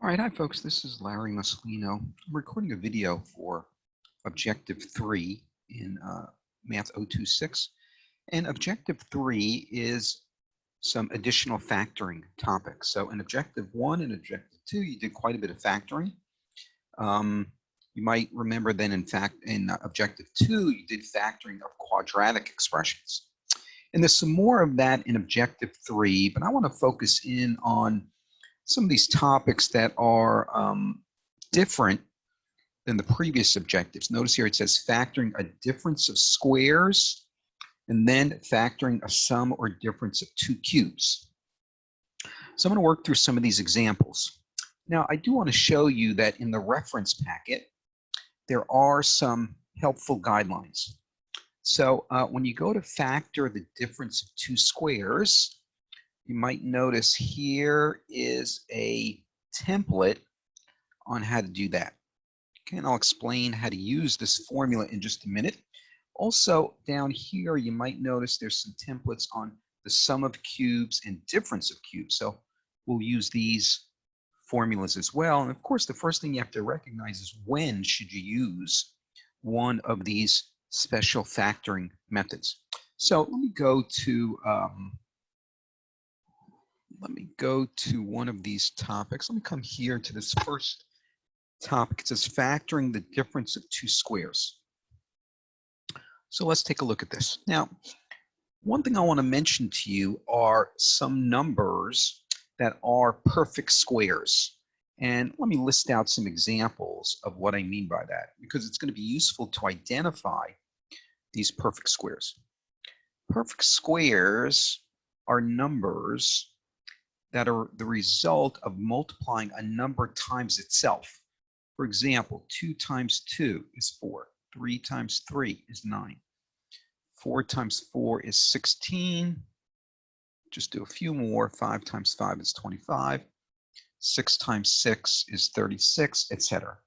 All right, hi folks, this is Larry Mussolino. I'm recording a video for Objective 3 in MATH026. And Objective 3 is some additional factoring topics. So in Objective 1 and Objective 2, you did quite a bit of factoring. You might remember then, in fact, in Objective 2, you did factoring of quadratic expressions. And there's some more of that in Objective 3, but I want to focus in on some of these topics that are different than the previous objectives. Notice here it says factoring a difference of squares and then factoring a sum or difference of two cubes. So I'm going to work through some of these examples. Now, I do want to show you that in the reference packet, there are some helpful guidelines. So when you go to factor the difference of two squares, you might notice here is a template on how to do that. Okay, and I'll explain how to use this formula in just a minute. Also, down here, you might notice there's some templates on the sum of cubes and difference of cubes. So we'll use these formulas as well. And of course, the first thing you have to recognize is when should you use one of these special factoring methods. So let me go to one of these topics. Let me come here to this first topic. It says factoring the difference of two squares. So let's take a look at this. Now, one thing I want to mention to you are some numbers that are perfect squares. And let me list out some examples of what I mean by that, because it's going to be useful to identify these perfect squares. Perfect squares are numbers that are the result of multiplying a number times itself. For example, 2 times 2 is 4. 3 times 3 is 9. 4 times 4 is 16. Just do a few more. 5 times 5 is 25. 6 times 6 is 36, etc.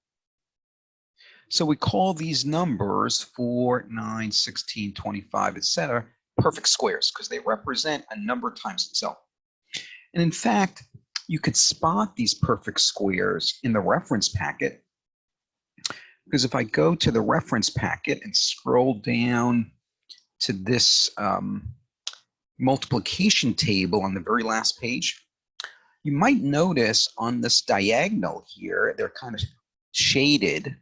So we call these numbers 4, 9, 16, 25, etc. perfect squares because they represent a number times itself. And in fact, you could spot these perfect squares in the reference packet, because if I go to the reference packet and scroll down to this multiplication table on the very last page, you might notice on this diagonal here, they're kind of shaded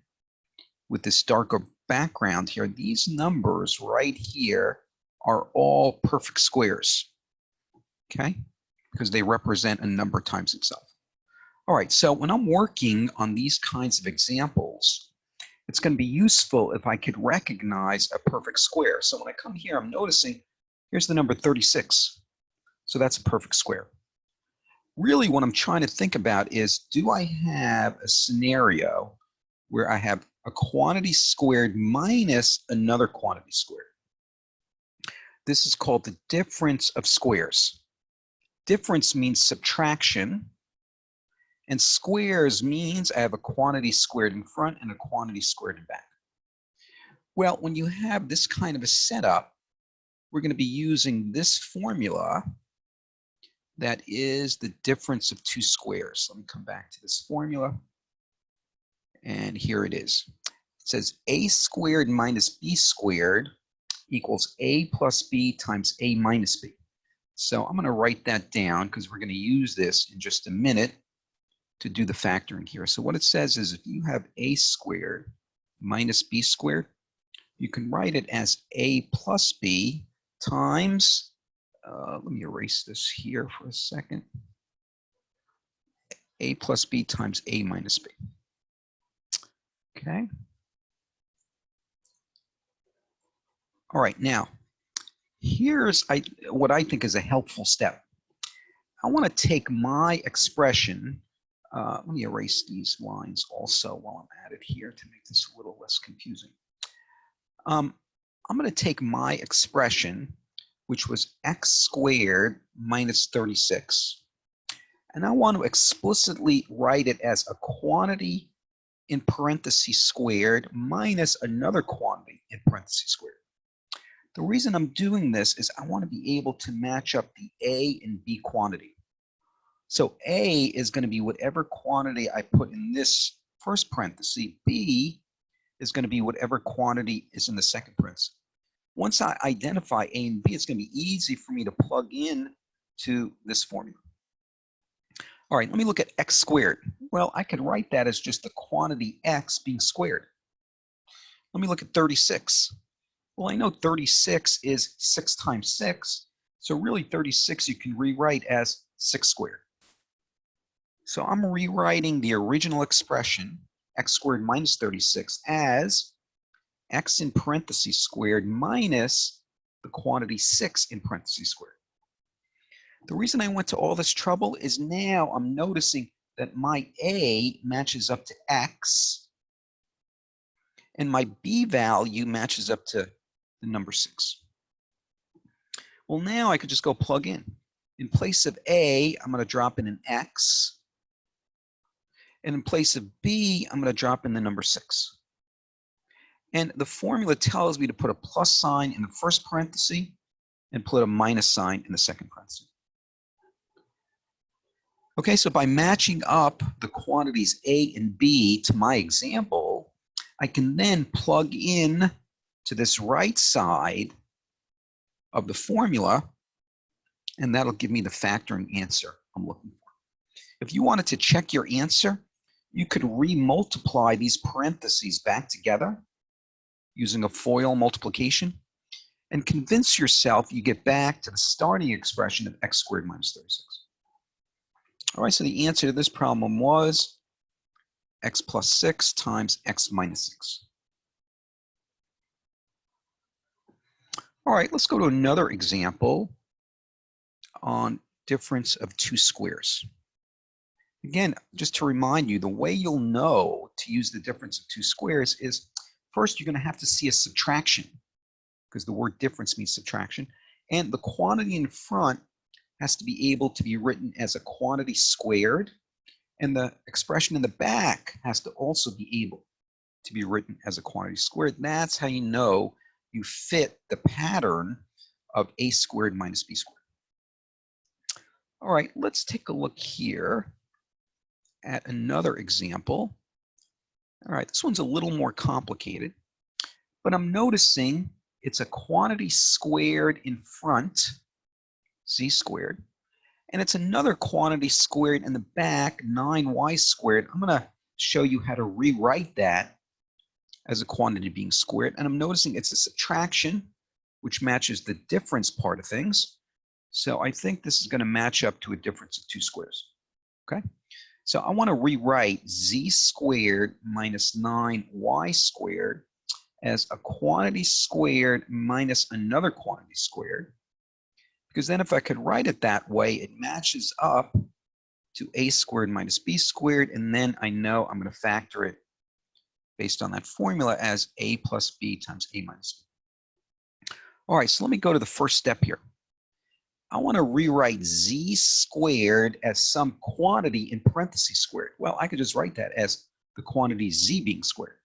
with this darker background here. These numbers right here are all perfect squares, okay? Because they represent a number times itself. All right, so when I'm working on these kinds of examples, it's going to be useful if I could recognize a perfect square. So when I come here, I'm noticing here's the number 36. So that's a perfect square. Really, what I'm trying to think about is, do I have a scenario where I have a quantity squared minus another quantity squared? This is called the difference of squares. Difference means subtraction, and squares means I have a quantity squared in front and a quantity squared in back. Well, when you have this kind of a setup, we're going to be using this formula that is the difference of two squares. Let me come back to this formula, and here it is. It says a squared minus b squared equals a plus b times a minus b. So I'm going to write that down because we're going to use this in just a minute to do the factoring here. So what it says is, if you have a squared minus b squared, you can write it as a plus b times, let me erase this here for a second, a plus b times a minus b. Okay. All right, now, here's what I think is a helpful step. I want to take my expression, let me erase these lines also while I'm at it here to make this a little less confusing. I'm going to take my expression, which was x squared minus 36, and I want to explicitly write it as a quantity in parentheses squared minus another quantity in parentheses squared. The reason I'm doing this is I want to be able to match up the A and B quantity. So A is going to be whatever quantity I put in this first parenthesis. B is going to be whatever quantity is in the second parenthesis. Once I identify A and B, it's going to be easy for me to plug in to this formula. All right, let me look at x squared. Well, I could write that as just the quantity x being squared. Let me look at 36. Well, I know 36 is 6 times 6. So really 36 you can rewrite as 6 squared. So I'm rewriting the original expression, x squared minus 36, as x in parentheses squared minus the quantity 6 in parentheses squared. The reason I went to all this trouble is now I'm noticing that my A matches up to x, and my B value matches up to the number 6. Well, now I could just go plug in. In place of A, I'm going to drop in an x. And in place of B, I'm going to drop in the number 6. And the formula tells me to put a plus sign in the first parenthesis and put a minus sign in the second parenthesis. Okay, so by matching up the quantities A and B to my example, I can then plug in to this right side of the formula, and that'll give me the factoring answer I'm looking for. If you wanted to check your answer, you could remultiply these parentheses back together using a FOIL multiplication and convince yourself you get back to the starting expression of x squared minus 36. All right, so the answer to this problem was x plus 6 times x minus 6. All right, let's go to another example on difference of two squares. Again, just to remind you, the way you'll know to use the difference of two squares is first you're going to have to see a subtraction, because the word difference means subtraction, and the quantity in front has to be able to be written as a quantity squared, and the expression in the back has to also be able to be written as a quantity squared. That's how you know you fit the pattern of a squared minus b squared. All right, let's take a look here at another example. All right, this one's a little more complicated, but I'm noticing it's a quantity squared in front, z squared, and it's another quantity squared in the back, 9y squared. I'm going to show you how to rewrite that as a quantity being squared, and I'm noticing it's a subtraction, which matches the difference part of things. So I think this is going to match up to a difference of two squares. Okay, so I want to rewrite z squared minus 9y squared as a quantity squared minus another quantity squared, because then if I could write it that way, it matches up to a squared minus b squared, and then I know I'm going to factor it based on that formula as a plus b times a minus b. All right, so let me go to the first step here. I want to rewrite z squared as some quantity in parentheses squared. Well, I could just write that as the quantity z being squared.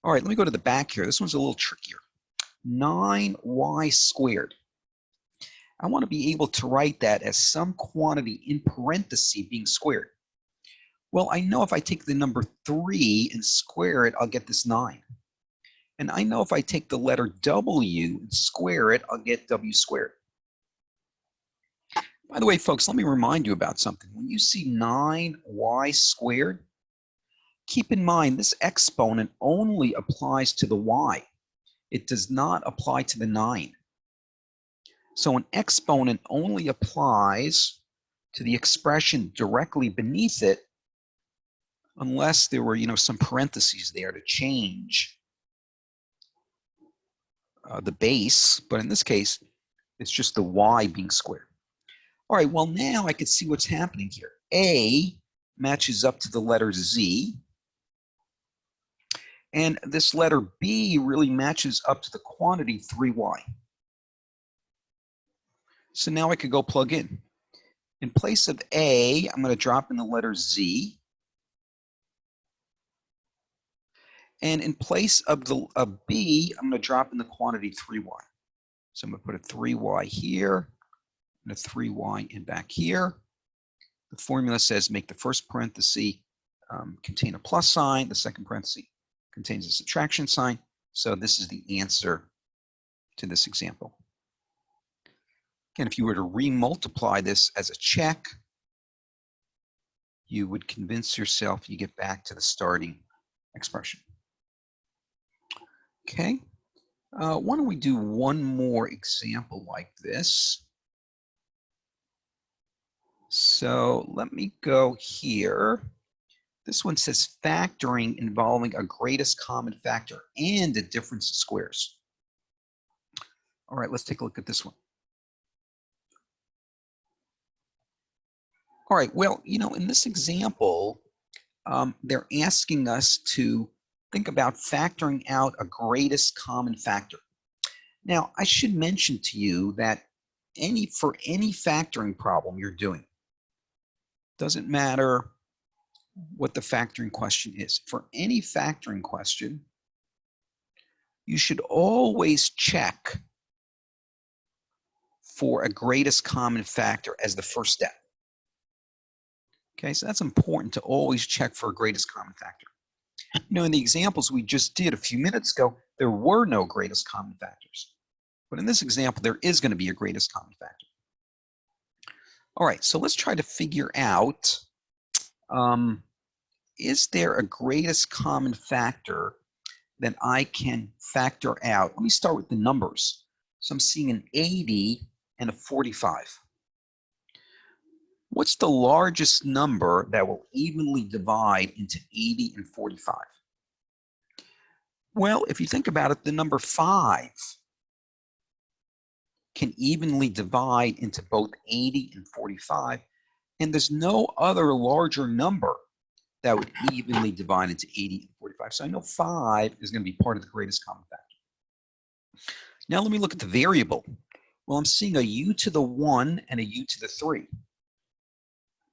All right, let me go to the back here. This one's a little trickier. 9y squared. I want to be able to write that as some quantity in parentheses being squared. Well, I know if I take the number 3 and square it, I'll get this 9. And I know if I take the letter w and square it, I'll get w squared. By the way, folks, let me remind you about something. When you see 9y squared, keep in mind this exponent only applies to the y. It does not apply to the 9. So an exponent only applies to the expression directly beneath it, unless there were, some parentheses there to change the base. But in this case, it's just the y being squared. All right, well, now I can see what's happening here. A matches up to the letter z, and this letter b really matches up to the quantity 3y. So now I could go plug in. In place of a, I'm going to drop in the letter z. And in place of b, I'm going to drop in the quantity 3y. So I'm going to put a 3y here, and a 3y in back here. The formula says make the first parenthesis contain a plus sign, the second parenthesis contains a subtraction sign. So this is the answer to this example. Again, if you were to remultiply this as a check, you would convince yourself you get back to the starting expression. Okay, why don't we do one more example like this? So let me go here. This one says factoring involving a greatest common factor and a difference of squares. All right, let's take a look at this one. All right, well, you know, in this example, they're asking us to think about factoring out a greatest common factor. Now, I should mention to you that for any factoring problem you're doing, doesn't matter what the factoring question is. For any factoring question, you should always check for a greatest common factor as the first step. Okay, so that's important to always check for a greatest common factor. You know, in the examples we just did a few minutes ago, there were no greatest common factors. But in this example, there is going to be a greatest common factor. All right, so let's try to figure out, is there a greatest common factor that I can factor out? Let me start with the numbers. So I'm seeing an 80 and a 45. What's the largest number that will evenly divide into 80 and 45? Well, if you think about it, the number 5 can evenly divide into both 80 and 45, and there's no other larger number that would evenly divide into 80 and 45. So I know 5 is going to be part of the greatest common factor. Now let me look at the variable. Well, I'm seeing a u to the 1 and a u to the 3.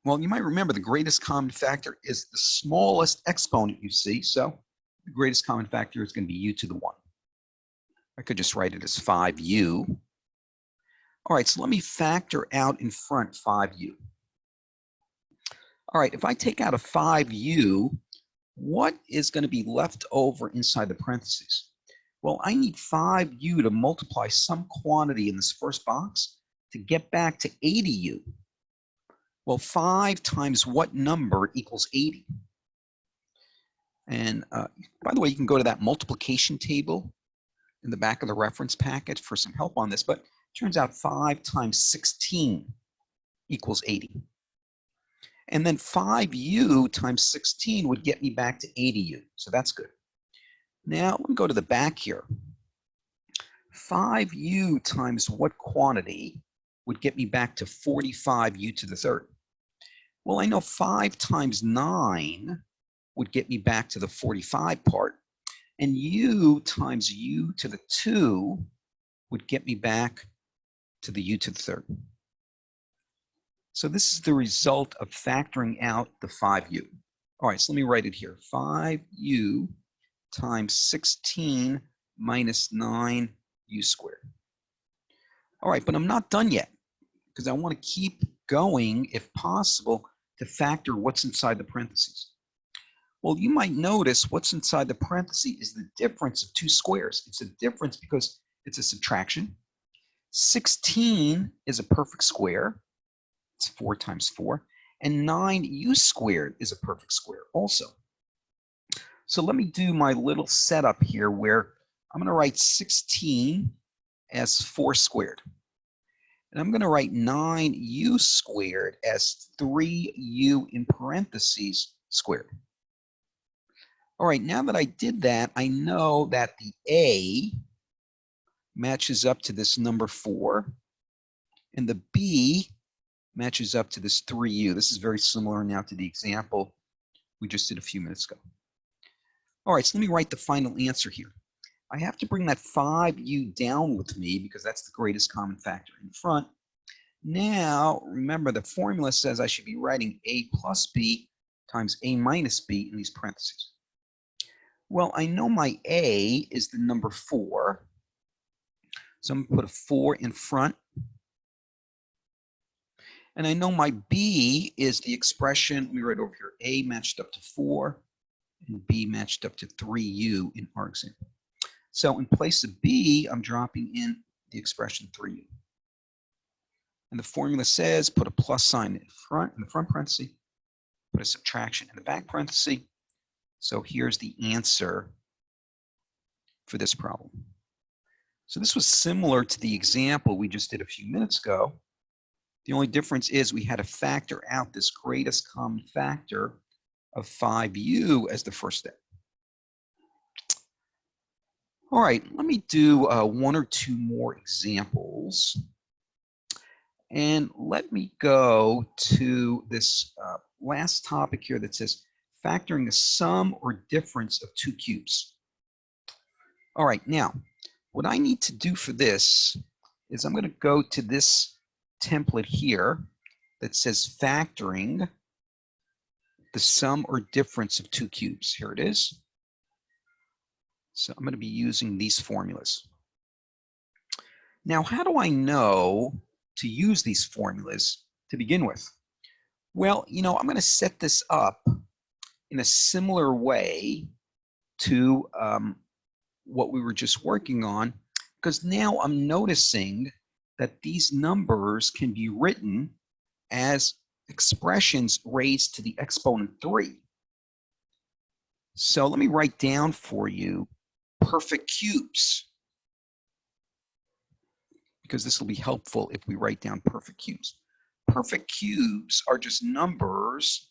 Well, you might remember the greatest common factor is the smallest exponent you see, so the greatest common factor is going to be u to the 1. I could just write it as 5u. All right, so let me factor out in front 5u. All right, if I take out a 5u, what is going to be left over inside the parentheses? Well, I need 5u to multiply some quantity in this first box to get back to 80u. Well, 5 times what number equals 80? And by the way, you can go to that multiplication table in the back of the reference packet for some help on this, but it turns out 5 times 16 equals 80. And then 5u times 16 would get me back to 80u, so that's good. Now, let me go to the back here. 5u times what quantity would get me back to 45u to the third? Well, I know 5 times 9 would get me back to the 45 part, and u times u to the 2 would get me back to the u to the third. So this is the result of factoring out the 5u. All right, so let me write it here. 5u times 16 minus 9u squared. All right, but I'm not done yet because I want to keep going, if possible, to factor what's inside the parentheses. Well, you might notice what's inside the parentheses is the difference of two squares. It's a difference because it's a subtraction. 16 is a perfect square. It's 4 times 4. And 9u squared is a perfect square also. So let me do my little setup here where I'm going to write 16 as 4 squared. And I'm going to write 9u squared as 3u in parentheses squared. All right, now that I did that, I know that the a matches up to this number 4, and the b matches up to this 3u. This is very similar now to the example we just did a few minutes ago. All right, so let me write the final answer here. I have to bring that 5u down with me because that's the greatest common factor in front. Now, remember the formula says I should be writing a plus b times a minus b in these parentheses. Well, I know my a is the number 4. So I'm going to put a 4 in front. And I know my B is the expression, we write over here, A matched up to 4 and B matched up to 3U in our example. So in place of B, I'm dropping in the expression 3U. And the formula says put a plus sign in the front parenthesis, put a subtraction in the back parenthesis. So here's the answer for this problem. So this was similar to the example we just did a few minutes ago. The only difference is we had to factor out this greatest common factor of 5U as the first step. All right, let me do one or two more examples. And let me go to this last topic here that says factoring the sum or difference of two cubes. All right, now, what I need to do for this is I'm going to go to this template here that says factoring the sum or difference of two cubes. Here it is. So I'm going to be using these formulas. Now, how do I know to use these formulas to begin with? Well, you know, I'm going to set this up in a similar way to what we were just working on, because now I'm noticing that these numbers can be written as expressions raised to the exponent 3. So let me write down for you perfect cubes, because this will be helpful if we write down perfect cubes. Perfect cubes are just numbers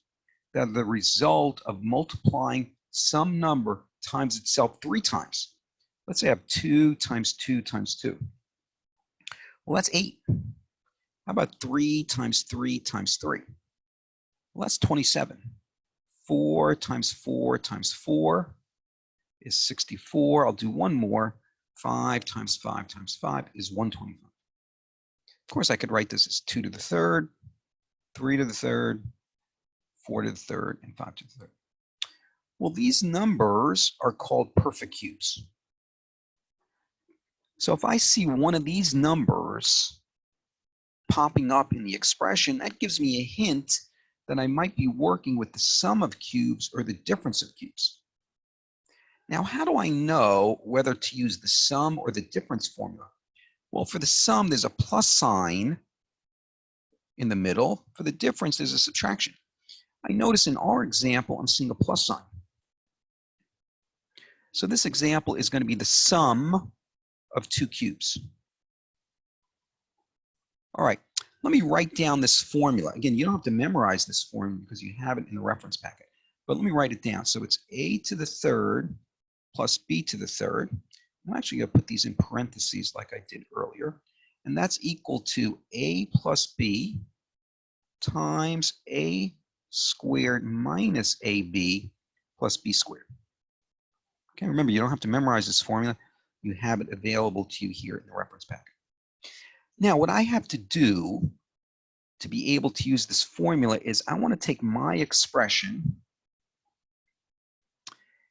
that are the result of multiplying some number times itself 3 times. Let's say I have 2 times 2 times 2. Well, that's 8. How about 3 times 3 times 3? Well, that's 27. 4 times 4 times 4 is 64. I'll do one more. 5 times 5 times 5 is 125. Of course, I could write this as 2 to the third, 3 to the third, 4 to the third, and 5 to the third. Well, these numbers are called perfect cubes. So if I see one of these numbers popping up in the expression, that gives me a hint that I might be working with the sum of cubes or the difference of cubes. Now, how do I know whether to use the sum or the difference formula? Well, for the sum, there's a plus sign in the middle. For the difference, there's a subtraction. I notice in our example, I'm seeing a plus sign. So this example is going to be the sum of two cubes. All right, let me write down this formula. Again, you don't have to memorize this formula because you have it in the reference packet. But let me write it down. So it's a to the third plus b to the third. I'm actually going to put these in parentheses like I did earlier. And that's equal to a plus b times a squared minus ab plus b squared. Okay, remember, you don't have to memorize this formula. You have it available to you here in the reference packet. Now, what I have to do to be able to use this formula is I want to take my expression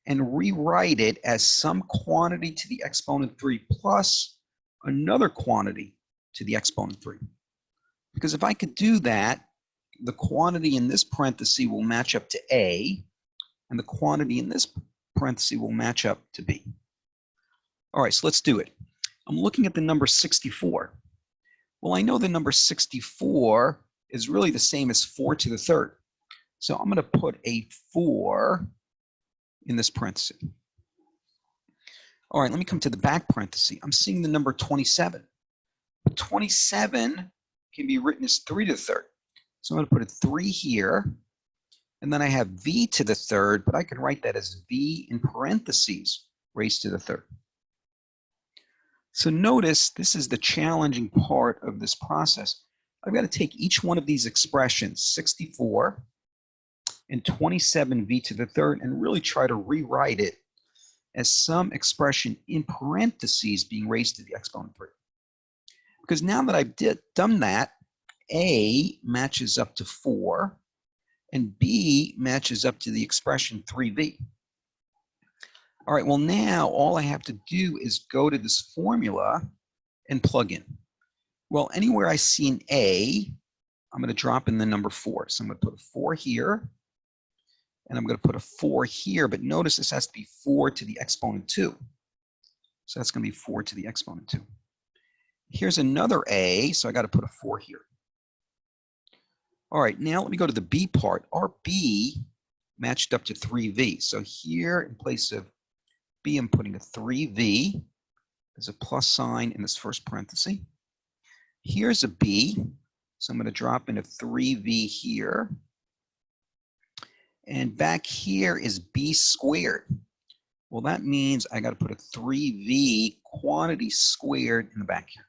and rewrite it as some quantity to the exponent 3 plus another quantity to the exponent 3. Because if I could do that, the quantity in this parenthesis will match up to A, and the quantity in this parenthesis will match up to B. All right, so let's do it. I'm looking at the number 64. Well, I know the number 64 is really the same as 4 to the third. So I'm going to put a 4 in this parenthesis. All right, let me come to the back parenthesis. I'm seeing the number 27. 27 can be written as 3 to the third. So I'm going to put a 3 here. And then I have v to the third, but I can write that as v in parentheses raised to the third. So notice this is the challenging part of this process. I've got to take each one of these expressions, 64 and 27v to the third, and really try to rewrite it as some expression in parentheses being raised to the exponent 3. Because now that I've done that, a matches up to 4, and b matches up to the expression 3v. All right, well now all I have to do is go to this formula and plug in. Well, anywhere I see an A, I'm going to drop in the number 4. So I'm going to put a 4 here, and I'm going to put a 4 here, but notice this has to be 4 to the exponent 2. So that's going to be 4 to the exponent 2. Here's another A, so I got to put a 4 here. All right, now let me go to the B part. Our B matched up to 3V. So here, in place of B, I'm putting a 3V. There's a plus sign in this first parenthesis. Here's a B, so I'm going to drop in a 3V here. And back here is B squared. Well, that means I got to put a 3V quantity squared in the back here.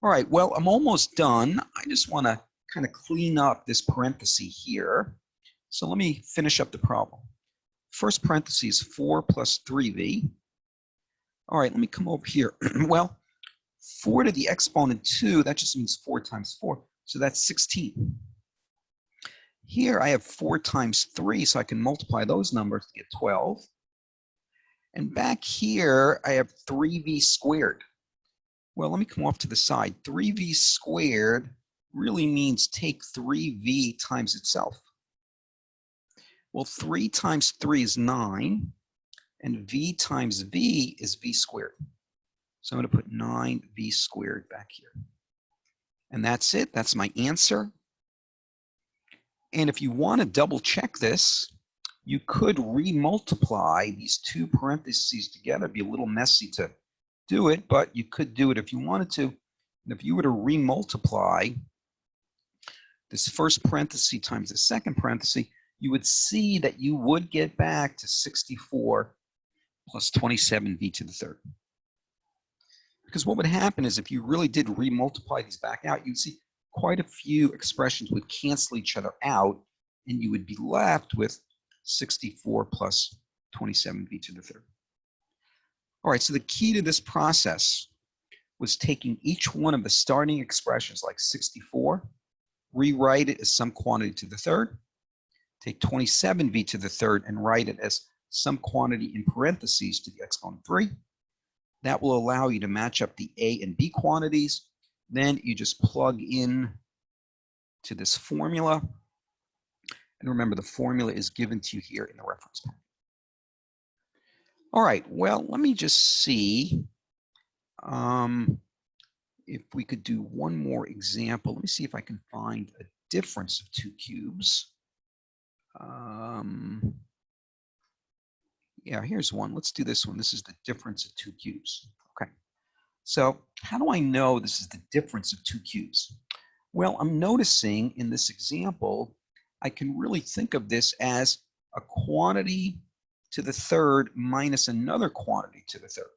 All right, well, I'm almost done. I just want to kind of clean up this parenthesis here. So let me finish up the problem. First parenthesis, 4 plus 3V. All right, let me come over here. Well, 4 to the exponent 2, that just means 4 times 4. So that's 16. Here I have 4 times 3, so I can multiply those numbers to get 12. And back here, I have 3V squared. Well, let me come off to the side. 3V squared really means take 3V times itself. Well, 3 times 3 is 9, and V times V is V squared. So I'm going to put 9V squared back here. And that's it. That's my answer. And if you want to double check this, you could remultiply these two parentheses together. It'd be a little messy to do it, but you could do it if you wanted to. And if you were to remultiply this first parenthesis times the second parenthesis, you would see that you would get back to 64 plus 27V to the third. Because what would happen is if you really did remultiply these back out, you'd see quite a few expressions would cancel each other out, and you would be left with 64 plus 27V to the third. All right, so the key to this process was taking each one of the starting expressions like 64, rewrite it as some quantity to the third, take 27V to the third and write it as some quantity in parentheses to the exponent 3. That will allow you to match up the A and B quantities. Then you just plug in to this formula. And remember, the formula is given to you here in the reference pack. All right, well, let me just see if we could do one more example. Let me see if I can find a difference of 2 cubes. Yeah, here's one. Let's do this one. This is the difference of 2 cubes. Okay. So how do I know this is the difference of 2 cubes? Well, I'm noticing in this example, I can really think of this as a quantity to the third minus another quantity to the third.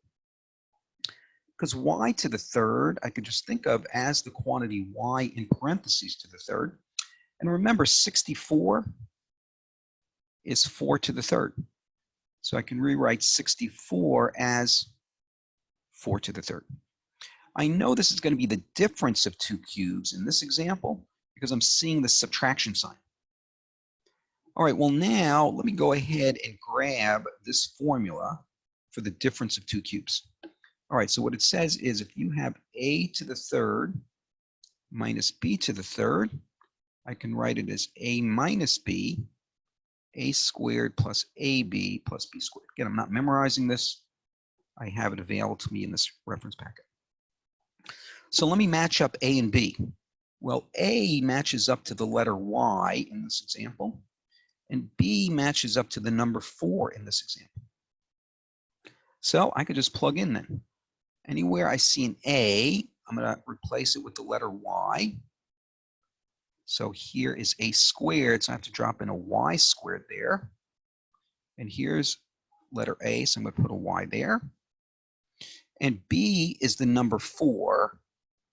Because y to the third, I could just think of as the quantity y in parentheses to the third. And remember, 64 is 4 to the third. So I can rewrite 64 as 4 to the third. I know this is going to be the difference of 2 cubes in this example because I'm seeing the subtraction sign. All right, well now let me go ahead and grab this formula for the difference of 2 cubes. All right, so what it says is if you have a to the third minus b to the third, I can write it as a minus b, a squared plus ab plus b squared. Again, I'm not memorizing this. I have it available to me in this reference packet. So let me match up a and b. Well, a matches up to the letter y in this example, and b matches up to the number 4 in this example. So I could just plug in then. Anywhere I see an A, I'm going to replace it with the letter Y. So here is a squared, so I have to drop in a Y squared there. And here's letter A, so I'm going to put a Y there. And B is the number 4.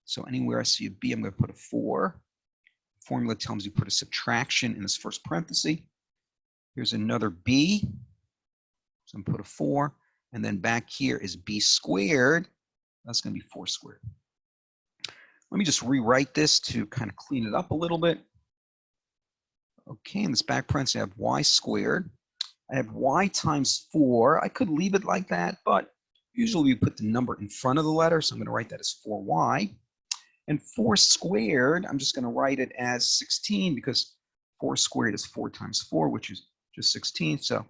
So anywhere I see a B, I'm going to put a 4. The formula tells you put a subtraction in this first parenthesis. Here's another B, so I'm going to put a 4. And then back here is B squared. That's going to be 4 squared. Let me just rewrite this to kind of clean it up a little bit. Okay, in this back parenthesis, I have y squared. I have y times 4. I could leave it like that, but usually we put the number in front of the letter, so I'm going to write that as 4y. And 4 squared, I'm just going to write it as 16 because 4 squared is 4 times 4, which is just 16. So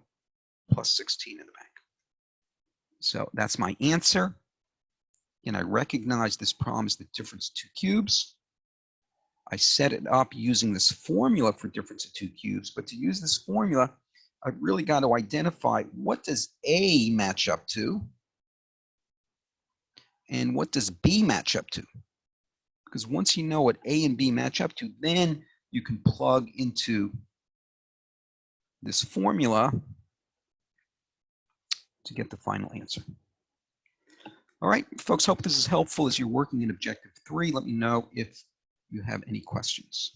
plus 16 in the back. So that's my answer. And I recognize this problem is the difference of 2 cubes. I set it up using this formula for difference of 2 cubes. But to use this formula, I've really got to identify what does A match up to and what does B match up to. Because once you know what A and B match up to, then you can plug into this formula to get the final answer. All right, folks, hope this is helpful as you're working in Objective 3. Let me know if you have any questions.